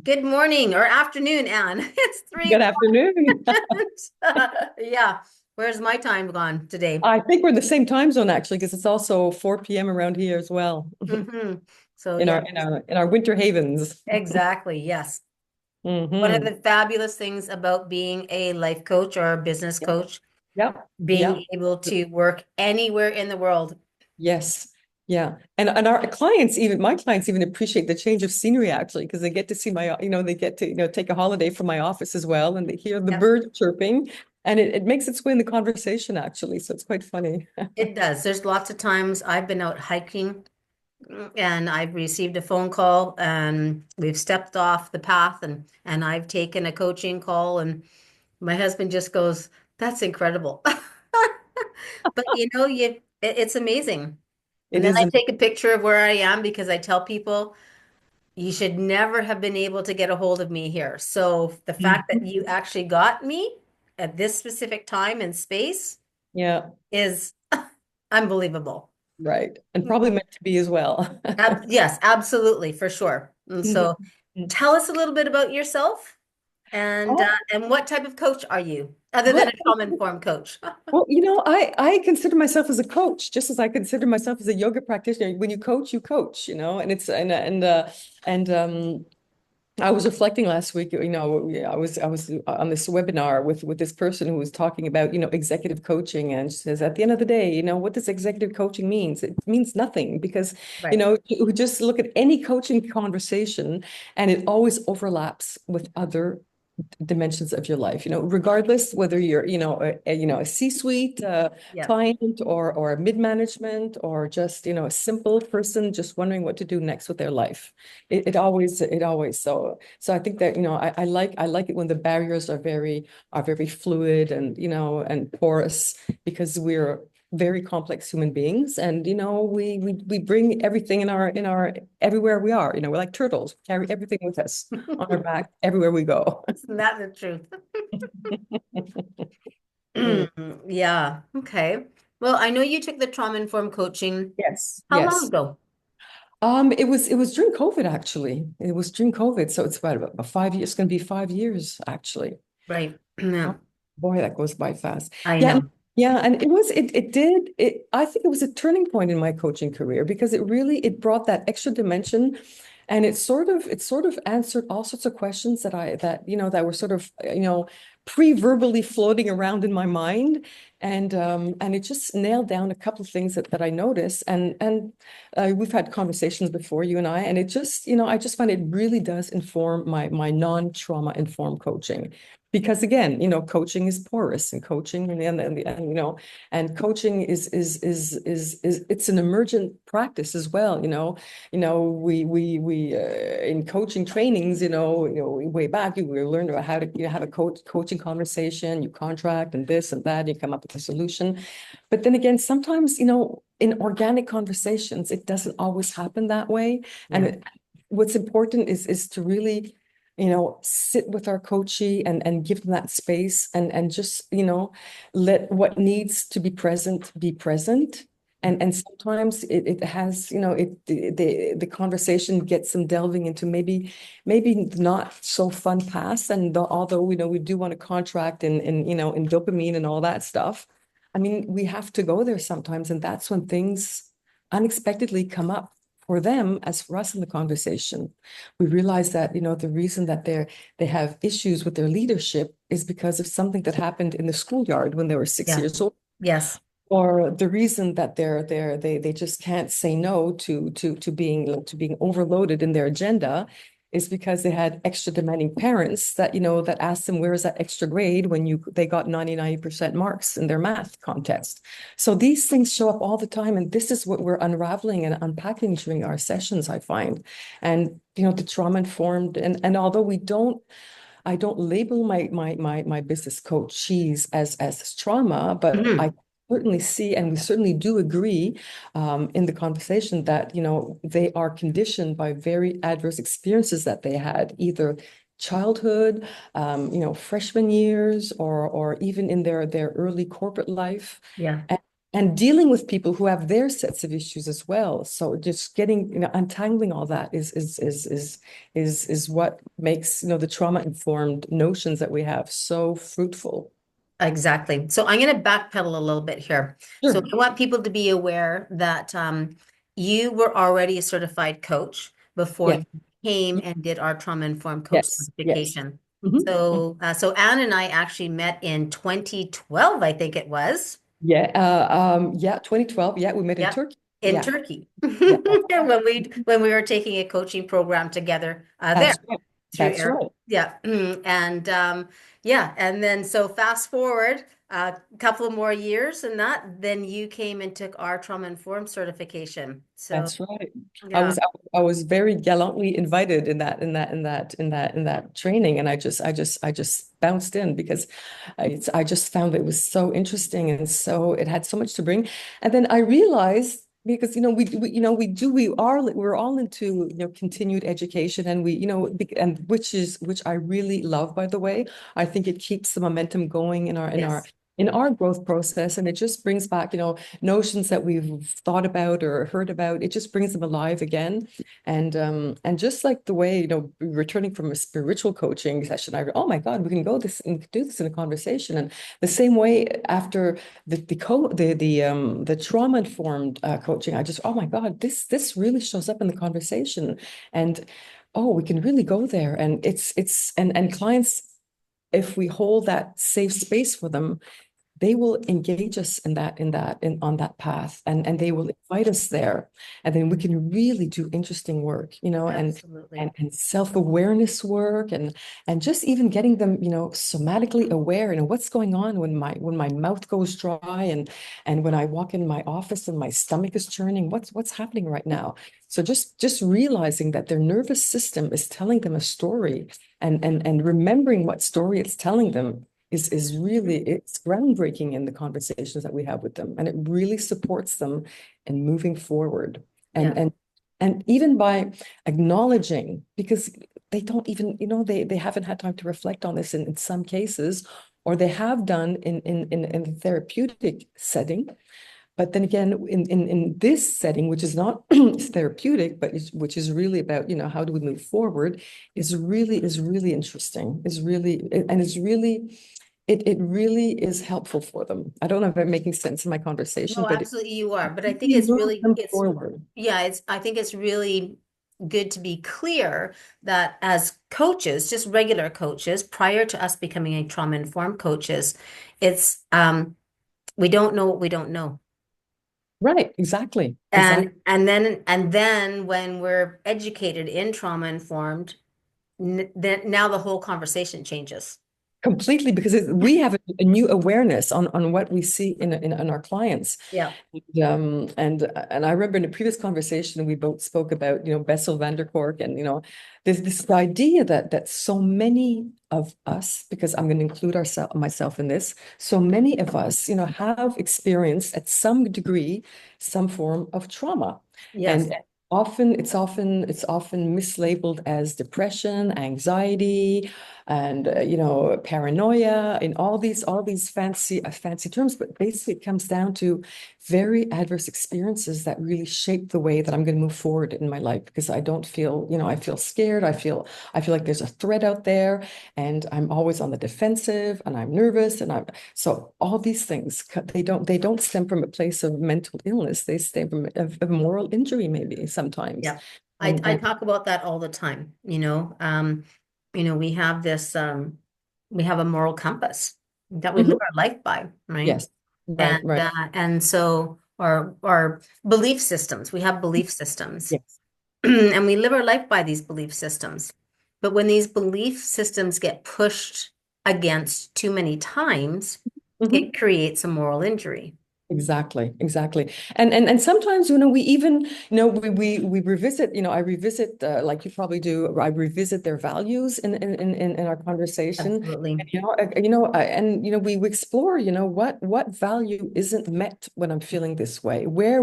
Good morning or afternoon, Anne. It's three Good afternoon. o'clock. Yeah. Where's my time gone today? I think we're in the same time zone actually, because it's also 4 p.m. around here as well hmm So in yeah, our winter havens. exactly. Yes. One of Hmm. the fabulous things about being a life coach or a business Yeah. coach, Yeah. Yeah. being able to work anywhere in the world. Yes. Yeah. And our clients, even my clients even appreciate the change of scenery actually, because they get to see they get to, take a holiday from my office as well, and they hear the Yep. birds chirping, and it makes its way in the conversation actually. So it's quite funny. It does. There's lots of times I've been out hiking and I've received a phone call and we've stepped off the path and I've taken a coaching call and my husband just goes, "That's incredible." But it's amazing. And It then is. I take a picture of where I am because I tell people you should never have been able to get a hold of me here. So the fact that you actually got me at this specific time and space Yeah. is unbelievable. Right. And probably meant to be as well. Yes, absolutely, for sure. And so tell us a little bit about yourself and what type of coach are you, other than I, a trauma-informed coach? well, I consider myself as a coach, just as I consider myself as a yoga practitioner. When you coach, and it's and I was reflecting last week, I was on this webinar with this person who was talking about, executive coaching, and she says at the end of the day, what does executive coaching means? It means nothing because, Right. you just look at any coaching conversation and it always overlaps with other dimensions of your life, regardless whether you're, a C-suite Yeah. client or a mid-management or just, a simple person just wondering what to do next with their life. It always so I think that, I like it when the barriers are very fluid and, and porous, because we're very complex human beings, and we bring everything in our everywhere we are. We're like turtles, carry everything with us on our back everywhere we go. Isn't that the truth? Mm. Yeah. Okay. Well, I know you took the trauma-informed coaching. Yes, How long yes. ago? It was during COVID actually. It was during COVID, so it's about 5 years. It's going to be 5 years actually. Right. Oh, Yeah. boy, that goes by fast. I Yeah, know. yeah, and I think it was a turning point in my coaching career, because it brought that extra dimension, and it sort of answered all sorts of questions that were sort of, pre-verbally floating around in my mind, and it just nailed down a couple of things that I noticed, and we've had conversations before, you and I, and it just, I just find it really does inform my non-trauma informed coaching. Because again, coaching is porous, and coaching and coaching is it's an emergent practice as well. We in coaching trainings, way back, we learned about how to, have a coaching conversation, you contract and this and that, you come up with a solution. But then again, sometimes, in organic conversations, it doesn't always happen that way. And Yeah. what's important is to really, sit with our coachee and give them that space, and just, let what needs to be present. And sometimes it has, the conversation gets them delving into maybe not so fun past. And although, we do want to contract in dopamine and all that stuff, I mean, we have to go there sometimes, and that's when things unexpectedly come up for them as for us in the conversation. We realize that, the reason that they have issues with their leadership is because of something that happened in the schoolyard when they were six Yeah. years old, Yes. or the reason that they just can't say no to being overloaded in their agenda is because they had extra demanding parents that asked them, where is that extra grade when they got 99% marks in their math contest. So these things show up all the time, and this is what we're unraveling and unpacking during our sessions, I find. And the trauma informed, and although I don't label my business coachees as trauma, but I hmm certainly see, and we certainly do agree, in the conversation, that they are conditioned by very adverse experiences that they had, either childhood, freshman years, or even in their early corporate life. Yeah. and dealing with people who have their sets of issues as well. So just getting, untangling all that is what makes, the trauma-informed notions that we have so fruitful. Exactly. So I'm going to backpedal a little bit here. So Sure. I want people to be aware that you were already a certified coach before Yes. you came and did our trauma-informed coach Yes. Yes. certification. Mhm. So Anne and I actually met in 2012, I think it was. Yeah. Yeah. 2012. Yeah. We met in Yep, Turkey. in Yeah. Turkey. Yeah. When we were taking a coaching program together there That's right. through That's Eric. right. Yeah. And yeah, and then so fast forward a couple of more years and then you came and took our trauma informed certification. So That's right. I yeah, was I was very gallantly invited in that training, and I just bounced in because I just found it was so interesting, and so it had so much to bring. And then I realized, because we're all into continued education, and and which I really love, by the way. I think it keeps the momentum going in our in our yes. in our growth process, and it just brings back notions that we've thought about or heard about. It just brings them alive again. And just like the way, returning from a spiritual coaching session, oh my God, we can go this and do this in a conversation. And the same way after the trauma informed coaching, I just, oh my God, this really shows up in the conversation. And oh, we can really go there. And and clients, if we hold that safe space for them, they will engage us on that path, and they will invite us there, and then we can really do interesting work, Absolutely. and self-awareness work, and just even getting them, somatically aware, what's going on when my mouth goes dry, and when I walk in my office and my stomach is churning, what's happening right now. So just realizing that their nervous system is telling them a story, and remembering what story it's telling them is really, it's groundbreaking in the conversations that we have with them, and it really supports them in moving forward. Yeah. And even by acknowledging, because they don't even, they haven't had time to reflect on this in some cases, or they have done in a therapeutic setting. But then again, in this setting, which is not therapeutic, but which is really about, how do we move forward, is really interesting, is really, and is really, it really is helpful for them. I don't know if I'm making sense in my conversation, No, but it absolutely you are. But I think really it's moves really them it's forward. yeah, I think it's really good to be clear that as coaches, just regular coaches, prior to us becoming a trauma informed coaches, it's we don't know what we don't know. Right, exactly, exactly. And then when we're educated in trauma informed, then now the whole conversation changes. Completely, because we have a new awareness on what we see in our clients. Yeah. And I remember in a previous conversation we both spoke about, Bessel van der Kolk, and this idea that so many of us, because I'm going to include myself in this, so many of us, have experienced at some degree some form of trauma. Yes. And it's often mislabeled as depression, anxiety, and paranoia, in all these fancy terms. But basically it comes down to very adverse experiences that really shape the way that I'm going to move forward in my life, because I don't feel, I feel scared. I feel like there's a threat out there, and I'm always on the defensive, and I'm nervous, and I'm so all these things, they don't stem from a place of mental illness. They stem from a moral injury, maybe sometimes. Yeah. I, and I and talk about that all the time, we have we have a moral compass that we live Mhm. our life by, right? Yes, right, And right. and so our belief systems, we have belief systems. Yes. And we live our life by these belief systems. But when these belief systems get pushed against too many times, Mhm. it creates a moral injury. Exactly, exactly. And sometimes, we even, we revisit, I revisit, like you probably do, I revisit their values in our conversation. Absolutely. And, we explore, what value isn't met when I'm feeling this way? Where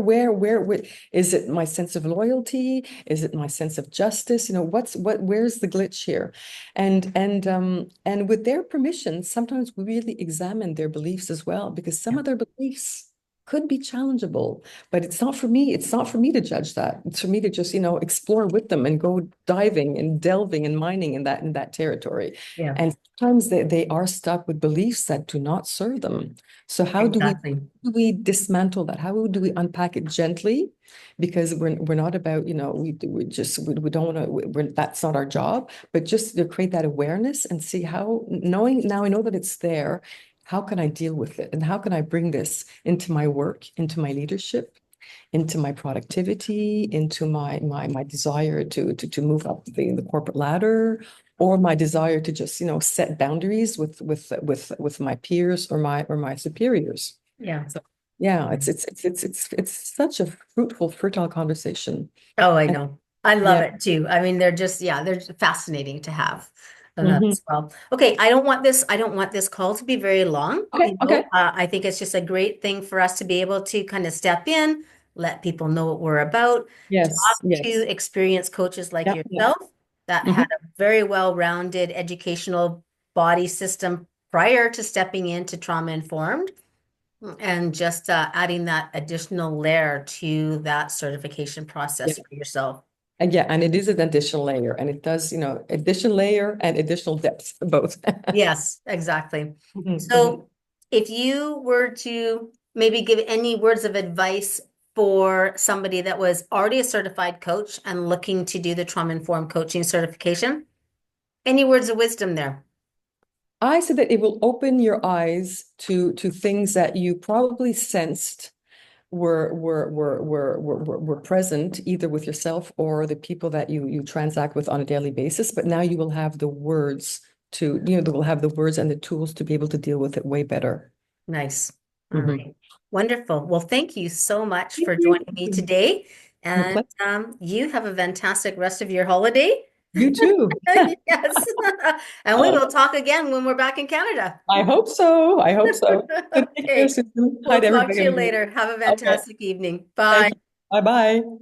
is it my sense of loyalty? Is it my sense of justice? Where's the glitch here? And with their permission, sometimes we really examine their beliefs as well, because some of their beliefs could be challengeable, but it's not for me. It's not for me to judge that. It's for me to just, explore with them and go diving and delving and mining in that territory. Yeah, And sometimes they are stuck with beliefs that do not serve them. So exactly. do we dismantle that? How do we unpack it gently? Because we're not about, we don't want to, that's not our job, but just to create that awareness and see how, knowing now I know that it's there, how can I deal with it? And how can I bring this into my work, into my leadership, into my productivity, into my desire to move up the corporate ladder, or my desire to just, set boundaries with my peers or my superiors. Yeah. So yeah, it's such a fruitful, fertile conversation. Oh, I And know. I love yeah. it too. I mean, they're just, yeah, they're just fascinating to have Mhm. as well. Okay, I don't want this call to be very long. Okay, okay. I think it's just a great thing for us to be able to kind of step in, let people know what we're about, Yes, talk yes. to experienced coaches like Yeah, yeah. yourself that had Mhm. a very well-rounded educational body system prior to stepping into trauma informed. And just adding that additional layer to that certification Yeah. process for yourself. And yeah, and it is an additional layer, and it does, additional layer and additional depth, both. Yes, exactly. Mhm, mhm. So if you were to maybe give any words of advice for somebody that was already a certified coach and looking to do the trauma-informed coaching certification, any words of wisdom there? I said that it will open your eyes to things that you probably sensed were present either with yourself or the people that you transact with on a daily basis. But now you will have the words they will have the words and the tools to be able to deal with it way better. Nice. All Mhm. right. Wonderful. Well, thank you so much Thank for you. joining me today. My And pleasure. you have a fantastic rest of your holiday. You too. Yes. And we will talk again when we're back in Canada. I hope so. I hope so. Take care, Okay. Susan. Hi We'll to talk to you everybody. later. Have a Okay. fantastic evening. Thank Bye. you. Bye bye.